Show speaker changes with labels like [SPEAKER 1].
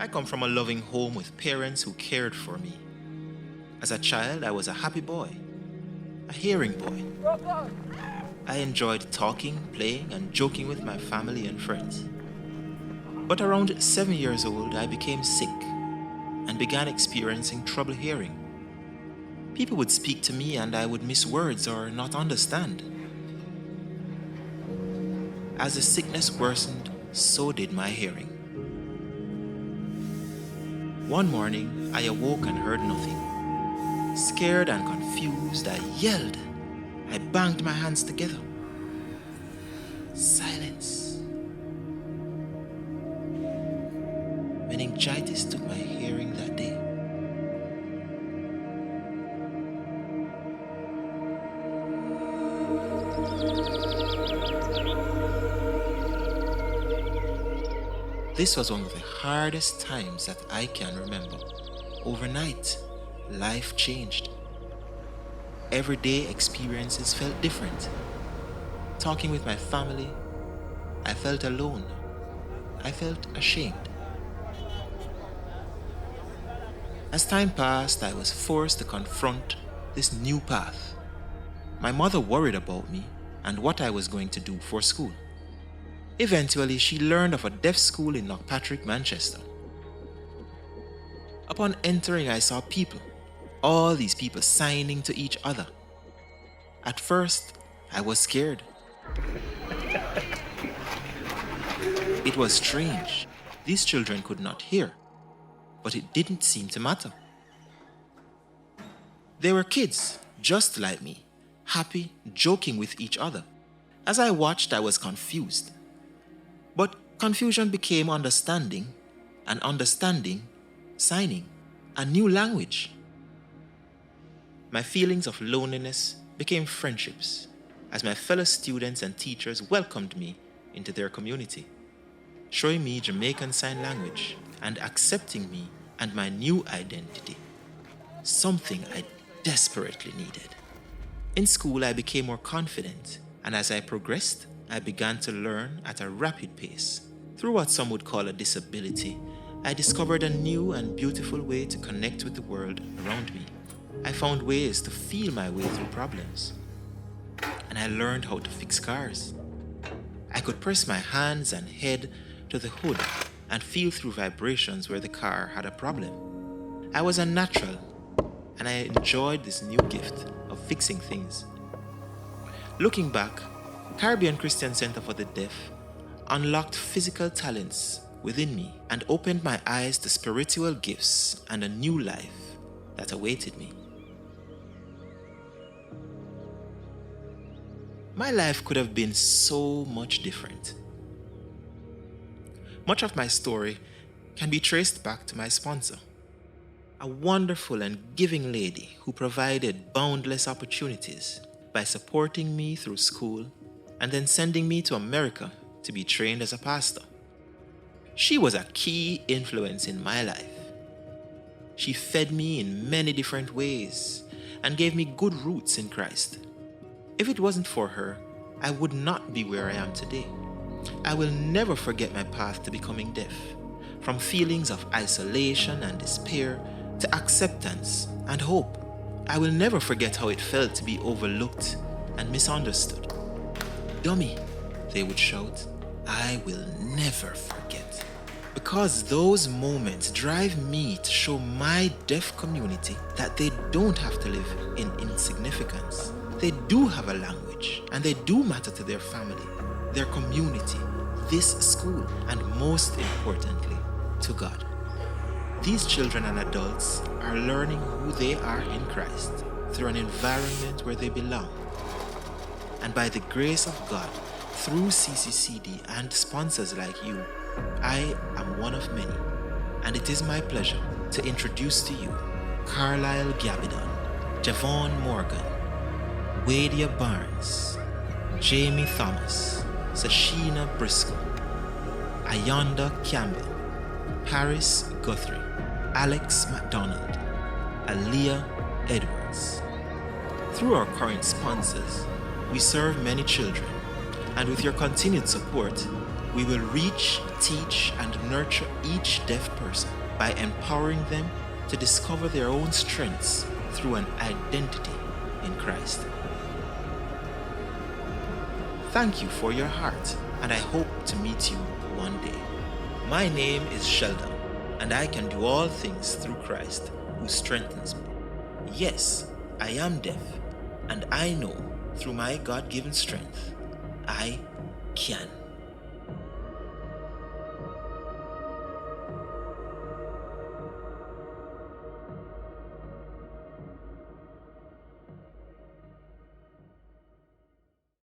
[SPEAKER 1] I come from a loving home with parents who cared for me. As a child, I was a happy boy, a hearing boy. I enjoyed talking, playing, and joking with my family and friends. But around 7 years old, I became sick and began experiencing trouble hearing. People would speak to me and I would miss words or not understand. As the sickness worsened, so did my hearing. One morning, I awoke and heard nothing. Scared and confused, I yelled. I banged my hands together. Silence. Meningitis took my hearing that day. This was one of the hardest times that I can remember. Overnight, life changed. Everyday experiences felt different. Talking with my family, I felt alone. I felt ashamed. As time passed, I was forced to confront this new path. My mother worried about me and what I was going to do for school. Eventually, she learned of a deaf school in Knockpatrick, Manchester. Upon entering, I saw people, all these people signing to each other. At first, I was scared. It was strange. These children could not hear, but it didn't seem to matter. They were kids, just like me, happy, joking with each other. As I watched, I was confused. But confusion became understanding, and understanding, signing, a new language. My feelings of loneliness became friendships as my fellow students and teachers welcomed me into their community, showing me Jamaican Sign Language and accepting me and my new identity, something I desperately needed. In school, I became more confident, and as I progressed, I began to learn at a rapid pace. Through what some would call a disability, I discovered a new and beautiful way to connect with the world around me. I found ways to feel my way through problems, and I learned how to fix cars. I could press my hands and head to the hood and feel through vibrations where the car had a problem. I was a natural, and I enjoyed this new gift of fixing things. Looking back, Caribbean Christian Center for the Deaf unlocked physical talents within me and opened my eyes to spiritual gifts and a new life that awaited me. My life could have been so much different. Much of my story can be traced back to my sponsor, a wonderful and giving lady who provided boundless opportunities by supporting me through school and then sending me to America to be trained as a pastor. She was a key influence in my life. She fed me in many different ways and gave me good roots in Christ. If it wasn't for her, I would not be where I am today. I will never forget my path to becoming deaf, from feelings of isolation and despair to acceptance and hope. I will never forget how it felt to be overlooked and misunderstood. Dummy, they would shout. I will never forget. Because those moments drive me to show my deaf community that they don't have to live in insignificance. They do have a language, and they do matter to their family, their community, this school, and most importantly, to God. These children and adults are learning who they are in Christ through an environment where they belong. And by the grace of God, through CCCD and sponsors like you, I am one of many. And it is my pleasure to introduce to you Carlisle Gabidon, Javon Morgan, Wadia Barnes, Jamie Thomas, Sashina Briscoe, Ayonda Campbell, Paris Guthrie, Alex MacDonald, Aaliyah Edwards. Through our current sponsors, we serve many children, and with your continued support, We will reach, teach, and nurture each deaf person by empowering them to discover their own strengths through an identity in Christ. Thank you for your heart, and I hope to meet you one day. My name is Sheldon, and I can do all things through Christ who strengthens me. Yes, I am deaf, and I know through my God-given strength, I can.